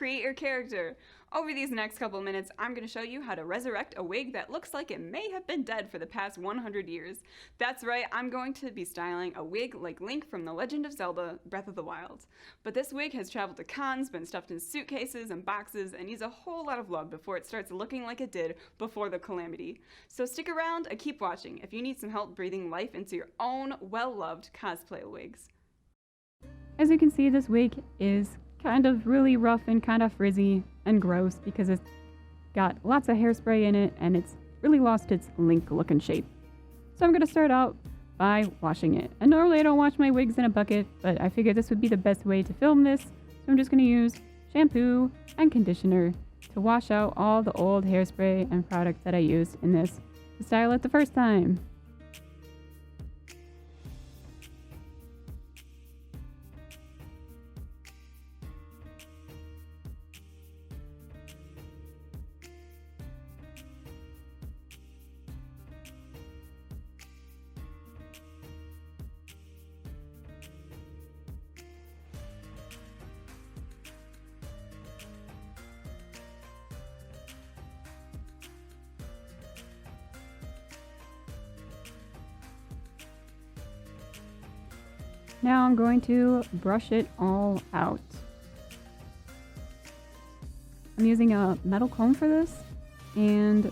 create your character. Over these next couple minutes, I'm going to show you how to resurrect a wig that looks like it may have been dead for the past 100 years. That's right, I'm going to be styling a wig like Link from The Legend of Zelda, Breath of the Wild. But this wig has traveled to cons, been stuffed in suitcases and boxes, and needs a whole lot of love before it starts looking like it did before the calamity. So stick around and keep watching if you need some help breathing life into your own well-loved cosplay wigs. As you can see, this wig is kind of really rough and kind of frizzy and gross because it's got lots of hairspray in it and it's really lost its Link looking shape. So I'm going to start out by washing it. And normally I don't wash my wigs in a bucket, but I figured this would be the best way to film this. So I'm just going to use shampoo and conditioner to wash out all the old hairspray and product that I used in this to style it the first time. Now I'm going to brush it all out. I'm using a metal comb for this, and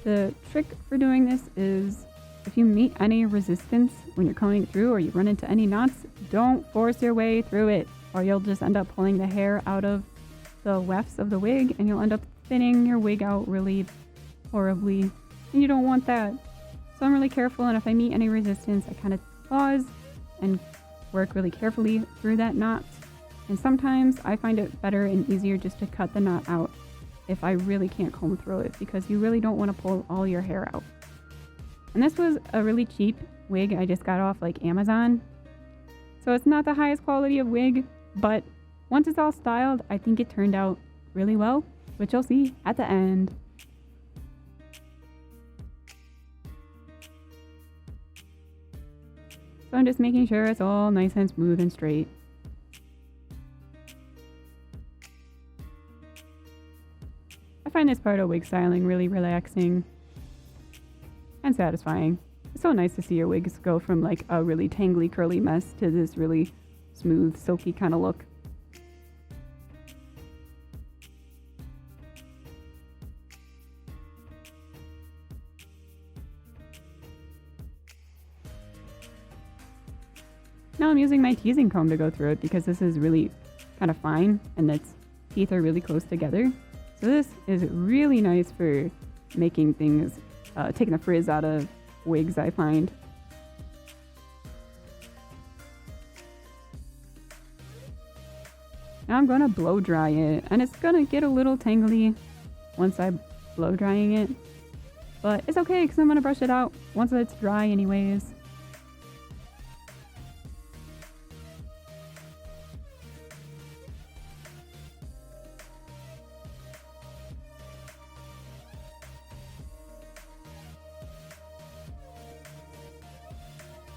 the trick for doing this is if you meet any resistance when you're combing it through or you run into any knots, don't force your way through it or you'll just end up pulling the hair out of the wefts of the wig and you'll end up thinning your wig out really horribly, and you don't want that. So I'm really careful, and if I meet any resistance, I kind of pause and work really carefully through that knot. And sometimes I find it better and easier just to cut the knot out if I really can't comb through it, because you really don't want to pull all your hair out. And this was a really cheap wig I just got off like Amazon. So it's not the highest quality of wig, but once it's all styled, I think it turned out really well, which you'll see at the end. So I'm just making sure it's all nice and smooth and straight. I find this part of wig styling really relaxing and satisfying. It's so nice to see your wigs go from like a really tangly curly mess to this really smooth, silky kind of look. Now I'm using my teasing comb to go through it because this is really kind of fine and its teeth are really close together. So this is really nice for making things, taking the frizz out of wigs, I find. Now I'm going to blow dry it, and it's going to get a little tangly once I blow drying it. But it's okay because I'm going to brush it out once it's dry anyways.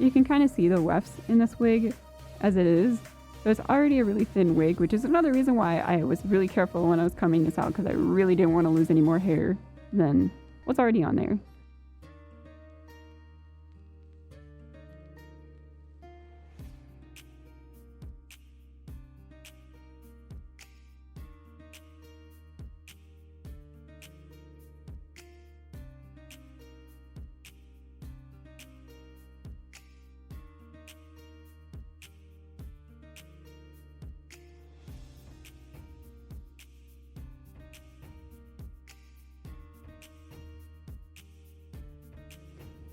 You can kind of see the wefts in this wig as it is. So it's already a really thin wig, which is another reason why I was really careful when I was combing this out, because I really didn't want to lose any more hair than what's already on there.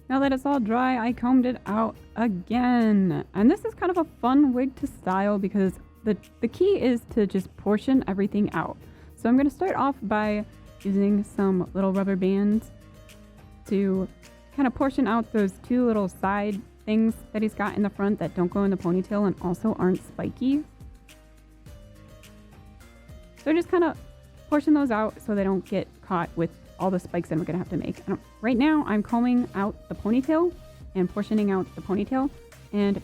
Now that it's all dry, I combed it out again. And this is kind of a fun wig to style because the key is to just portion everything out. So I'm going to start off by using some little rubber bands to kind of portion out those two little side things that he's got in the front that don't go in the ponytail and also aren't spiky. So just kind of portion those out so they don't get caught with all the spikes that I'm going to have to make. And right now I'm combing out the ponytail and portioning out the ponytail, and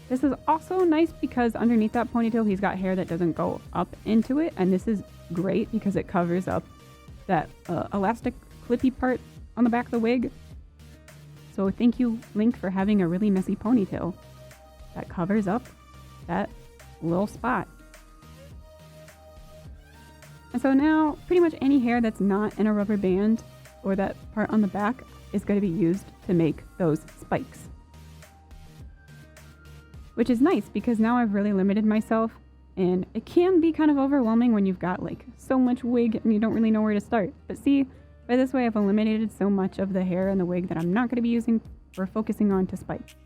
This is also nice because underneath that ponytail, he's got hair that doesn't go up into it. And this is great because it covers up that elastic clippy part on the back of the wig. So thank you, Link, for having a really messy ponytail that covers up that little spot. And so now pretty much any hair that's not in a rubber band or that part on the back is going to be used to make those spikes. Which is nice because now I've really limited myself, and it can be kind of overwhelming when you've got like so much wig and you don't really know where to start. But see, by this way I've eliminated so much of the hair in the wig that I'm not going to be using or focusing on to spike.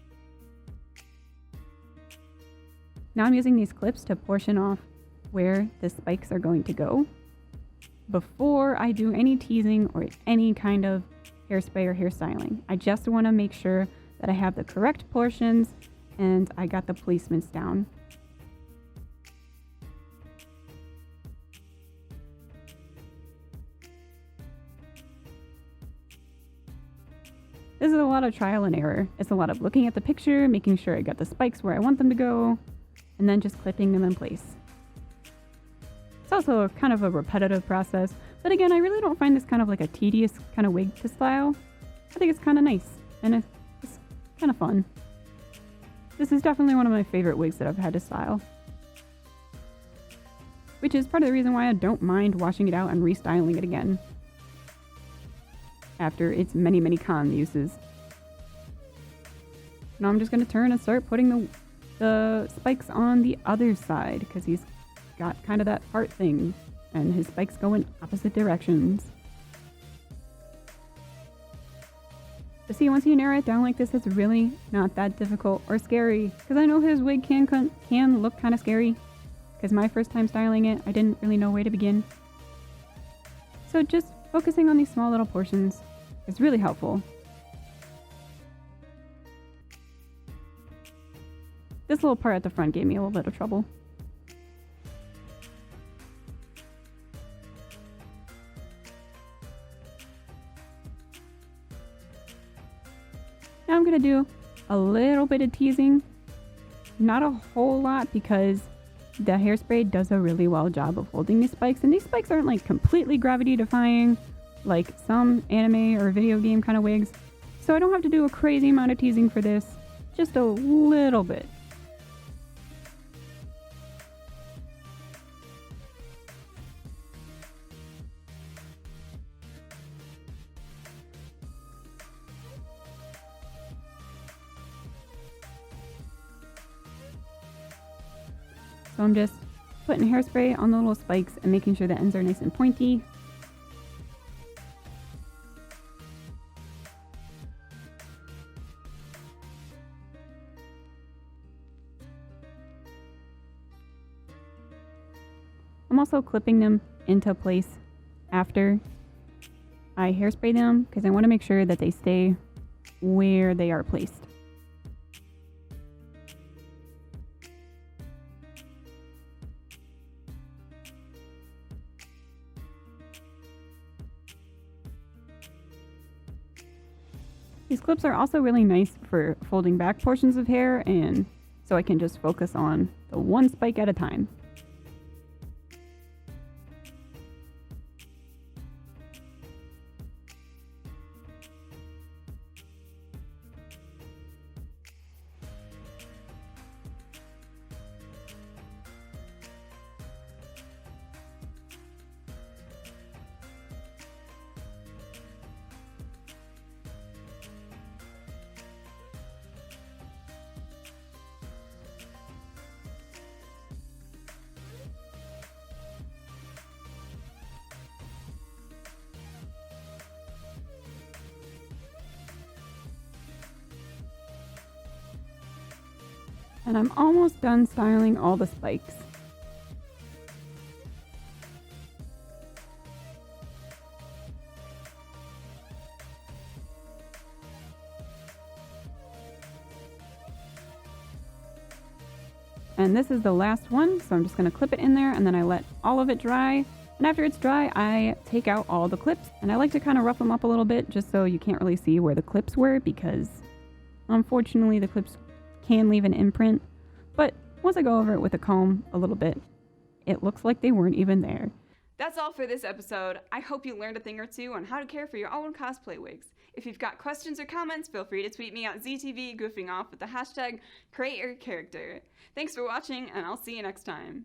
Now I'm using these clips to portion off where the spikes are going to go before I do any teasing or any kind of hairspray or hairstyling. I just want to make sure that I have the correct portions and I got the placements down. This is a lot of trial and error. It's a lot of looking at the picture, making sure I got the spikes where I want them to go, and then just clipping them in place. It's also kind of a repetitive process, but again, I really don't find this kind of like a tedious kind of wig to style. I think it's kind of nice, and it's kind of fun. This is definitely one of my favorite wigs that I've had to style. Which is part of the reason why I don't mind washing it out and restyling it again after its many, many con uses. Now I'm just going to turn and start putting the spikes on the other side because he's got kind of that part thing and his spikes go in opposite directions. But see, once you narrow it down like this, it's really not that difficult or scary. Because I know his wig can look kind of scary. Because my first time styling it, I didn't really know where to begin. So just focusing on these small little portions is really helpful. This little part at the front gave me a little bit of trouble. Now I'm going to do a little bit of teasing. Not a whole lot because the hairspray does a really well job of holding these spikes. And these spikes aren't like completely gravity defying like some anime or video game kind of wigs. So I don't have to do a crazy amount of teasing for this. Just a little bit. So I'm just putting hairspray on the little spikes and making sure the ends are nice and pointy. I'm also clipping them into place after I hairspray them because I want to make sure that they stay where they are placed. These clips are also really nice for folding back portions of hair, and so I can just focus on the one spike at a time. And I'm almost done styling all the spikes. And this is the last one, so I'm just going to clip it in there and then I let all of it dry. And after it's dry, I take out all the clips and I like to kind of rough them up a little bit just so you can't really see where the clips were because unfortunately the clips can leave an imprint once I go over it with a comb a little bit, it looks like they weren't even there. That's all for this episode. I hope you learned a thing or two on how to care for your own cosplay wigs. If you've got questions or comments, feel free to tweet me at ZTV Goofing Off with the hashtag #CreateYourCharacter. Thanks for watching, and I'll see you next time.